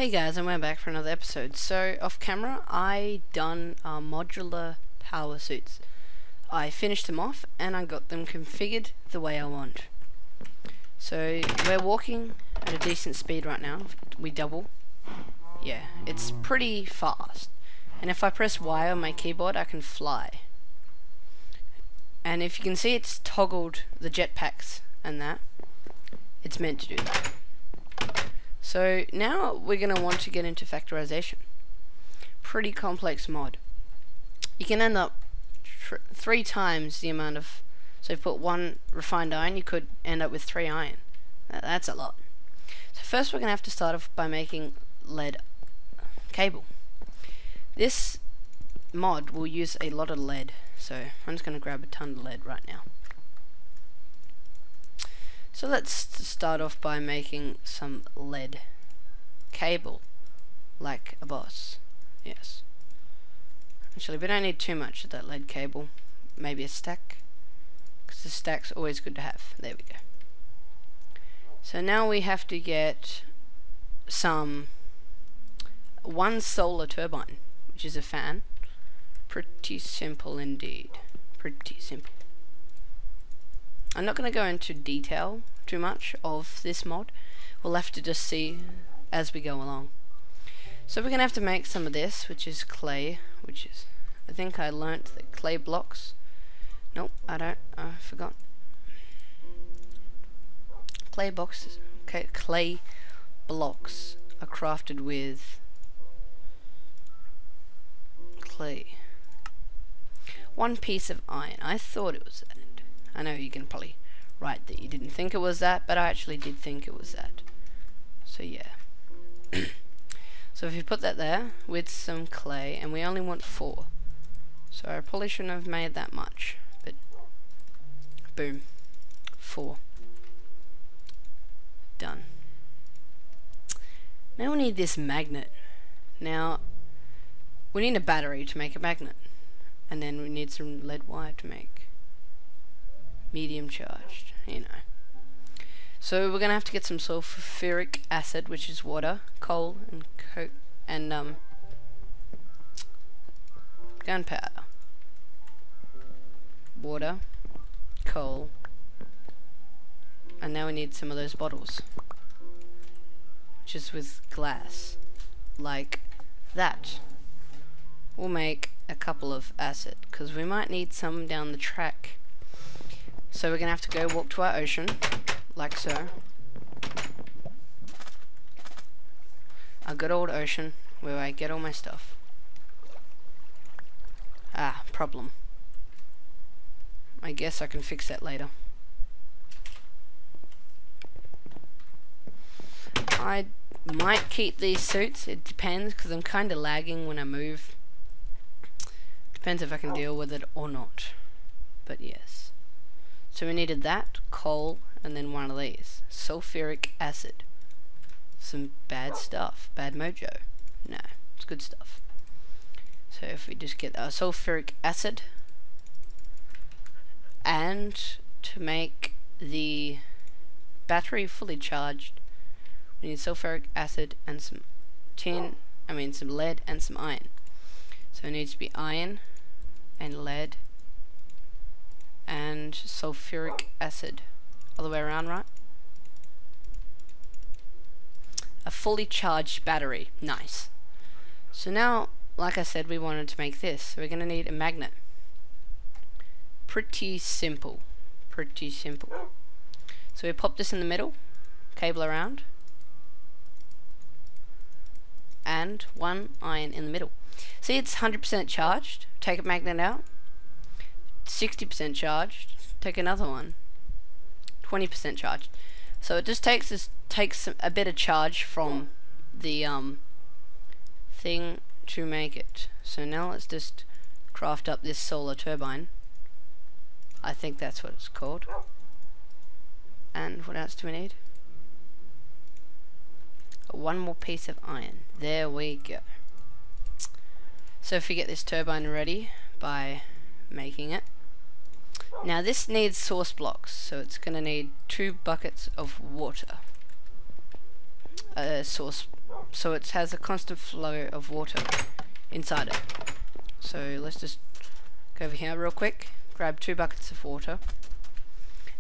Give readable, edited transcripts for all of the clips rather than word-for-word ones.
Hey guys, and we're back for another episode. So, off camera, I done modular power suits. I finished them off, and I got them configured the way I want. So, we're walking at a decent speed right now. We double. Yeah, it's pretty fast. And if I press Y on my keyboard, I can fly. And if you can see, it's toggled the jetpacks and that. It's meant to do that. So now we're going to want to get into factorization. Pretty complex mod. You can end up 3 times the amount of, so if you put 1 refined iron, you could end up with 3 iron. That's a lot. So first we're going to have to start off by making lead cable. This mod will use a lot of lead, so I'm just going to grab a ton of lead right now. So let's start off by making some lead cable, like a boss. Yes. Actually, we don't need too much of that lead cable. Maybe a stack, because the stack's always good to have. There we go. So now we have to get one solar turbine, which is a fan. Pretty simple indeed. Pretty simple. I'm not going to go into detail too much of this mod. We'll have to just see as we go along. So we're going to have to make some of this, which is clay, which is, I think I learnt that clay blocks. Nope, I don't. I forgot. Clay boxes. Okay, clay blocks are crafted with clay. 1 piece of iron. I thought it was that. I know you can probably write that you didn't think it was that, but I actually did think it was that. So yeah. So if you put that there with some clay, and we only want 4. So I probably shouldn't have made that much, but boom. 4. Done. Now we need this magnet. Now we need a battery to make a magnet, and then we need some lead wire to make medium charged, you know. So we're gonna have to get some sulfuric acid, which is water, coal, and coke, and gunpowder. Water, coal, and now we need some of those bottles, which is with glass, like that. We'll make a couple of acid, because we might need some down the track. So we're going to have to go walk to our ocean, like so. Our good old ocean, where I get all my stuff. Ah, problem. I guess I can fix that later. I might keep these suits, it depends, because I'm kind of lagging when I move. Depends if I can deal with it or not. But yes. So we needed that, coal, and then 1 of these. Sulfuric acid. Some bad stuff. Bad mojo. No, it's good stuff. So if we just get our sulfuric acid, and to make the battery fully charged, we need sulfuric acid and some some lead and some iron. So it needs to be iron and lead and sulfuric acid. All the way around, right? A fully charged battery. Nice. So now, like I said, we wanted to make this. So we're going to need a magnet. Pretty simple. Pretty simple. So we pop this in the middle, cable around, and 1 iron in the middle. See, it's 100% charged. Take a magnet out. 60% charged, take another one, 20% charged. So it just takes a bit of charge from the thing to make it. So now let's just craft up this solar turbine. I think that's what it's called. And what else do we need? 1 more piece of iron. There we go. So if we get this turbine ready by making it. Now this needs source blocks, so it's going to need 2 buckets of water. Source so it has a constant flow of water inside it. So let's just go over here real quick, grab 2 buckets of water.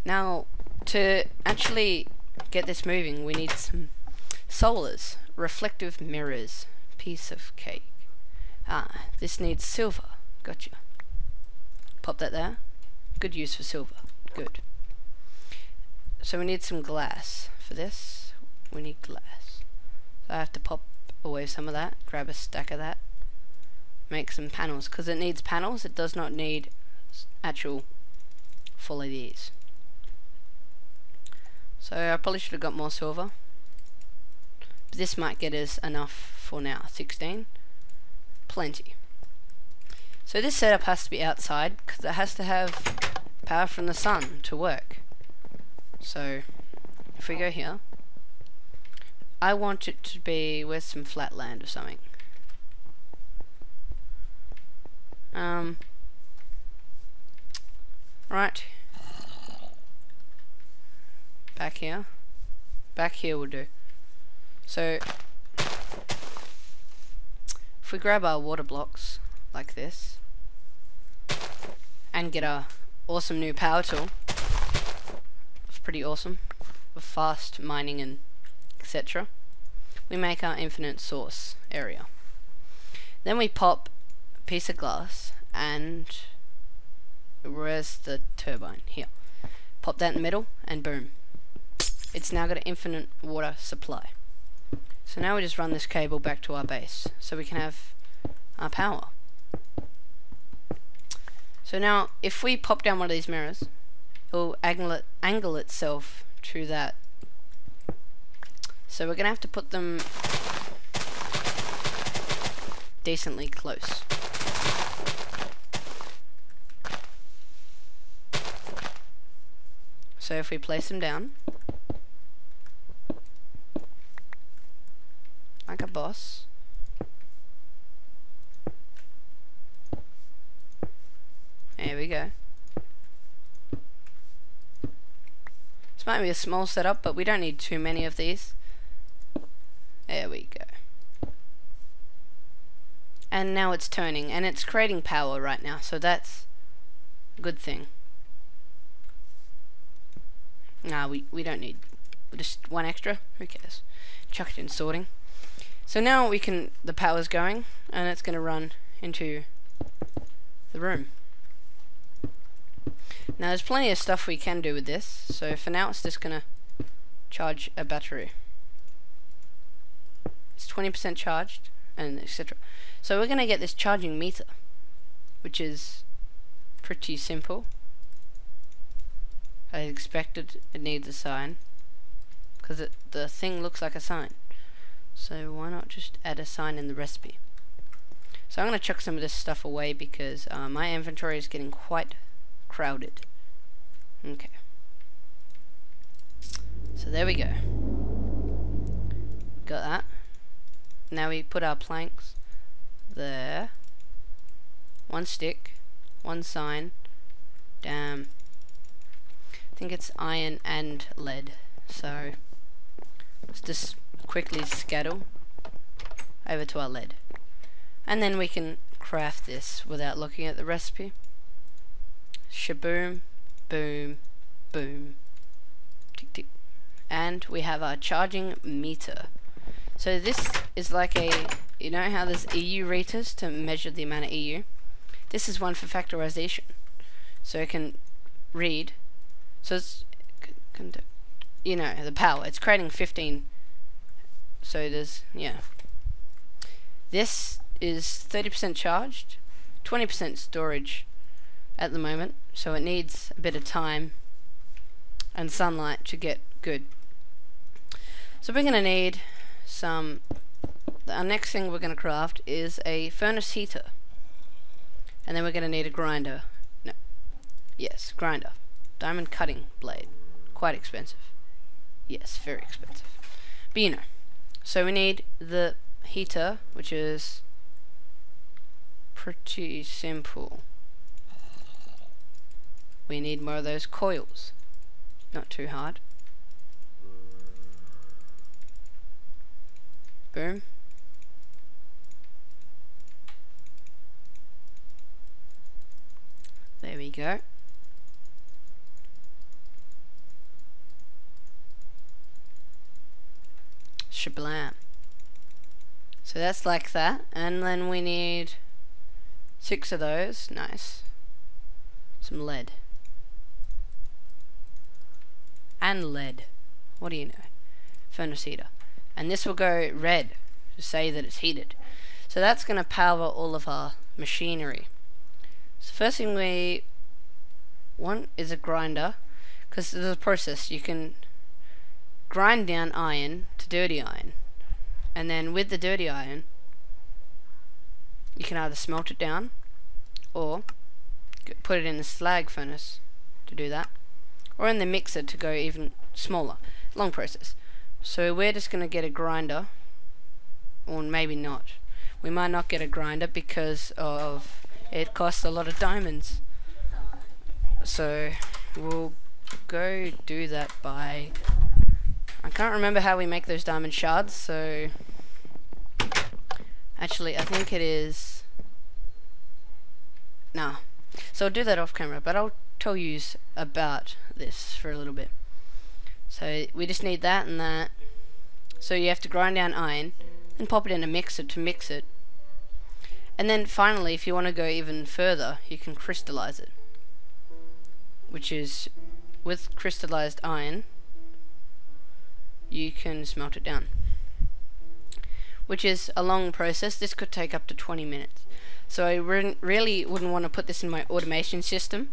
Now, to actually get this moving, we need some solars, reflective mirrors, piece of cake. This needs silver. Gotcha. Pop that there. Good use for silver. Good. So we need some glass. For this, we need glass. So I have to pop away some of that, grab a stack of that, make some panels. Because it needs panels, it does not need actual full of these. So I probably should have got more silver. But this might get us enough for now. 16. Plenty. So this setup has to be outside because it has to have power from the sun to work. So if we go here, I want it to be with some flat land or something. Right. Back here. Back here will do. So if we grab our water blocks like this and get our awesome new power tool, it's pretty awesome for fast mining and etc. We make our infinite source area. Then we pop a piece of glass and where's the turbine? Here. Pop that in the middle and boom. It's now got an infinite water supply. So now we just run this cable back to our base so we can have our power. So now if we pop down one of these mirrors, it will angle itself to that. So we're going to have to put them decently close. So if we place them down like a boss, there we go. This might be a small setup, but we don't need too many of these. There we go. And now it's turning, and it's creating power right now, so that's a good thing. Nah, we don't need just one extra. Who cares? Chuck it in sorting. So now we can, the power's going, and it's going to run into the room. Now there's plenty of stuff we can do with this, so for now it's just going to charge a battery. It's 20% charged, and etc. So we're going to get this charging meter, which is pretty simple. As expected, it needs a sign, because the thing looks like a sign. So why not just add a sign in the recipe? So I'm going to chuck some of this stuff away because my inventory is getting quite crowded. Okay. So there we go. Got that. Now we put our planks there. One stick, one sign. Damn. I think it's iron and lead. So let's just quickly scatter over to our lead. And then we can craft this without looking at the recipe. Shaboom, boom, boom. Tick, tick. And we have our charging meter. So this is like a, you know how there's EU readers to measure the amount of EU? This is one for factorization. So it can read. So it's, you know, the power. It's creating 15. So there's, yeah. This is 30% charged, 20% storage at the moment. So it needs a bit of time and sunlight to get good. So we're going to need some, our next thing we're going to craft is a furnace heater. And then we're going to need a grinder. No. Yes, grinder. Diamond cutting blade. Quite expensive. Yes, very expensive. But you know. So we need the heater, which is pretty simple. We need more of those coils. Not too hard. Boom. There we go. Shablam. So that's like that, and then we need 6 of those. Nice. Some lead. And lead. What do you know? Furnace heater. And this will go red to say that it's heated. So that's going to power all of our machinery. So first thing we want is a grinder, because there's a process. You can grind down iron to dirty iron, and then with the dirty iron you can either smelt it down or put it in the slag furnace to do that, or in the mixer to go even smaller. Long process. So we're just going to get a grinder, or maybe not. We might not get a grinder because of it costs a lot of diamonds. So we'll go do that by, I can't remember how we make those diamond shards, so actually I think it is, no. So I'll do that off camera, but I'll tell you about this for a little bit. So we just need that and that. So you have to grind down iron and pop it in a mixer to mix it. And then finally, if you want to go even further, you can crystallize it, which is with crystallized iron you can smelt it down, which is a long process. This could take up to 20 minutes. So I really wouldn't want to put this in my automation system,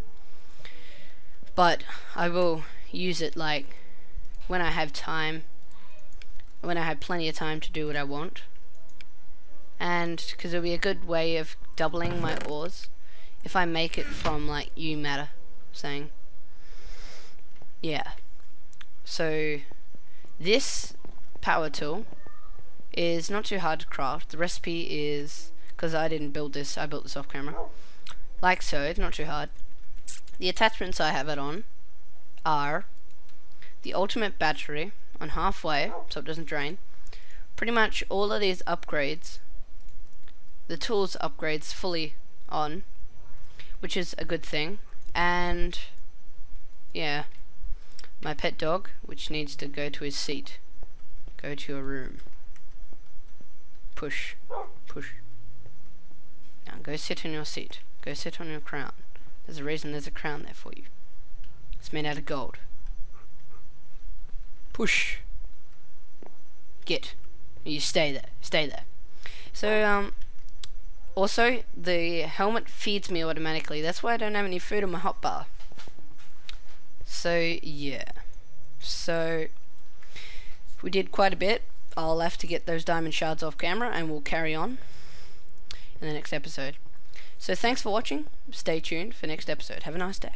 but I will use it like when I have time, when I have plenty of time to do what I want, and because it'll be a good way of doubling my ores if I make it from like matter saying. Yeah, so this power tool is not too hard to craft. The recipe is, because I didn't build this, I built this off camera, like so. It's not too hard. The attachments I have it on are the ultimate battery on halfway so it doesn't drain. Pretty much all of these upgrades, the tools upgrades fully on, which is a good thing. And yeah, my pet dog, which needs to go to his seat. Go to your room. Push. Push. Now go sit in your seat. Go sit on your crown. There's a reason there's a crown there for you. It's made out of gold. Push. Get. You stay there. Stay there. So, also, the helmet feeds me automatically. That's why I don't have any food in my hotbar. So, yeah. So, we did quite a bit. I'll have to get those diamond shards off camera, and we'll carry on in the next episode. So, thanks for watching. Stay tuned for next episode. Have a nice day.